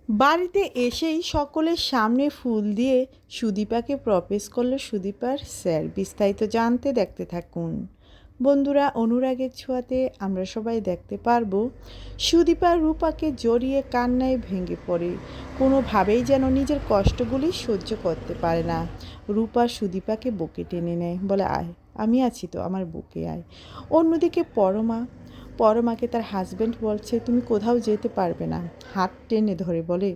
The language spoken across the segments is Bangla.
বাড়িতে এসেই সকলের সামনে ফুল দিয়ে সুদীপাকে প্রপোজ করল সুদীপার স্যার। বিস্তারিত জানতে দেখতে থাকুন বন্ধুরা। অনুরাগের ছোঁয়াতে আমরা সবাই দেখতে পারবো সুদীপা রূপাকে জড়িয়ে কান্নায় ভেঙে পড়ে। কোনোভাবেই যেন নিজের কষ্টগুলি সহ্য করতে পারে না। রূপা সুদীপাকে বুকে টেনে নেয়, বলে আয়, আমি আছি তো, আমার বুকে আয়। অন্যদিকে পরমাকে তার হাজব্যান্ড বলছে তুমি কোথাও যেতে পারবে না। হাত টেনে ধরে বলে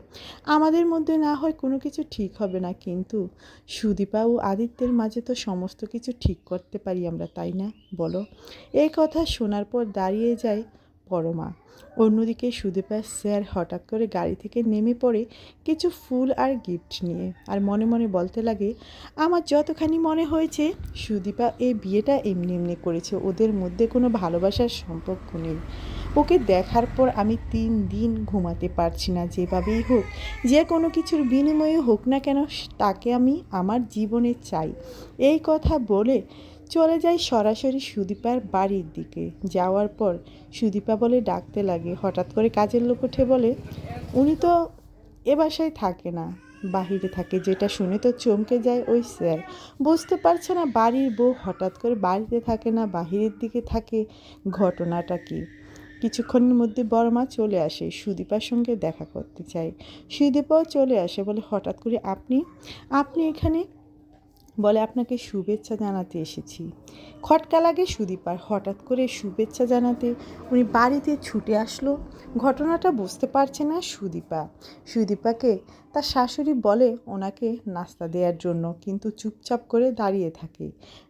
আমাদের মধ্যে না হয় কোনো কিছু ঠিক হবে না, কিন্তু সুদীপা ও আদিত্যের মাঝে তো সমস্ত কিছু ঠিক করতে পারি আমরা, তাই না বলো? এই কথা শোনার পর দাঁড়িয়ে যায় পরমা। অন্যদিকে সুদীপার স্যার হঠাৎ করে গাড়ি থেকে নেমে পড়ে কিছু ফুল আর গিফট নিয়ে, আর মনে মনে বলতে লাগে আমার যতখানি মনে হয়েছে সুদীপা এই বিয়েটা এমনি এমনি করেছে, ওদের মধ্যে কোনো ভালোবাসার সম্পর্ক নেই। ওকে দেখার পর আমি 3 দিন ঘুমাতে পারছি না। যেভাবেই হোক, যে কোনো কিছুর বিনিময়ে হোক না কেন, তাকে আমি আমার জীবনে চাই। এই কথা বলে চলে যাই সরাসরি সুদীপার বাড়ির দিকে। যাওয়ার পর সুদীপা বলে ডাকতে লাগে। হঠাৎ করে কাজের লোক উঠে বলে উনি তো এ বাসায় থাকে না, বাহিরে থাকে। যেটা শুনে তো চমকে যায় ওই স্যার। বুঝতে পারছে না বাড়ির বউ হঠাৎ করে বাড়িতে থাকে না, বাহিরের দিকে থাকে, ঘটনাটা কী। কিছুক্ষণের মধ্যে বড়মা চলে আসে, সুদীপার সঙ্গে দেখা করতে চায়। সুদীপাও চলে আসে, বলে হঠাৎ করে আপনি এখানে? বলে আপনাকে শুভেচ্ছা জানাতে এসেছি। খটকা লাগে সুদীপার, হঠাৎ করে শুভেচ্ছা জানাতে উনি বাড়িতে ছুটে আসলো। ঘটনাটা বুঝতে পারছে না সুদীপাকে তার শাশুড়ি বলে ওনাকে নাস্তা দেওয়ার জন্য, কিন্তু চুপচাপ করে দাঁড়িয়ে থাকে।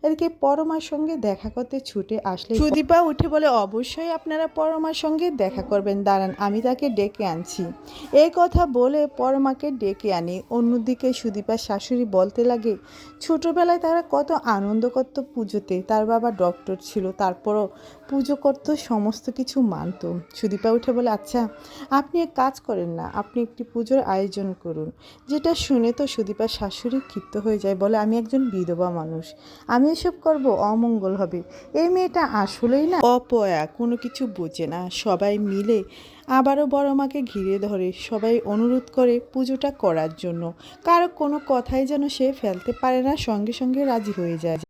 এদিকে পরমার সঙ্গে দেখা করতে ছুটে আসলে সুদীপা উঠে বলে অবশ্যই আপনারা পরমার সঙ্গে দেখা করবেন, দাঁড়ান আমি তাকে ডেকে আনছি। এই কথা বলে পরমাকে ডেকে আনি। অন্যদিকে সুদীপার শাশুড়ি বলতে লাগে ছোটোবেলায় তারা কত আনন্দ করত পুজোতে, তার বাবা ডক্টর ছিল, তারপরও পুজো করত, সমস্ত কিছু মানত। সুদীপা উঠে বলে আচ্ছা আপনি এক কাজ করেন না, আপনি একটি পুজোর আয়োজন করুন। যেটা শুনে তো সুদীপার শাশুড়ি ক্ষিপ্ত হয়ে যায়, বলে আমি একজন বিধবা মানুষ, আমি এসব করব, অমঙ্গল হবে। এই মেয়েটা আসলেই না অপয়া, কোনো কিছু বোঝে না। সবাই মিলে আবারও বড় মাকে ঘিরে ধরে, সবাই অনুরোধ করে পুজোটা করার জন্য। কারো কোনো কথাই যেন সে ফেলতে পারে না, সঙ্গে সঙ্গে রাজি হয়ে যায়।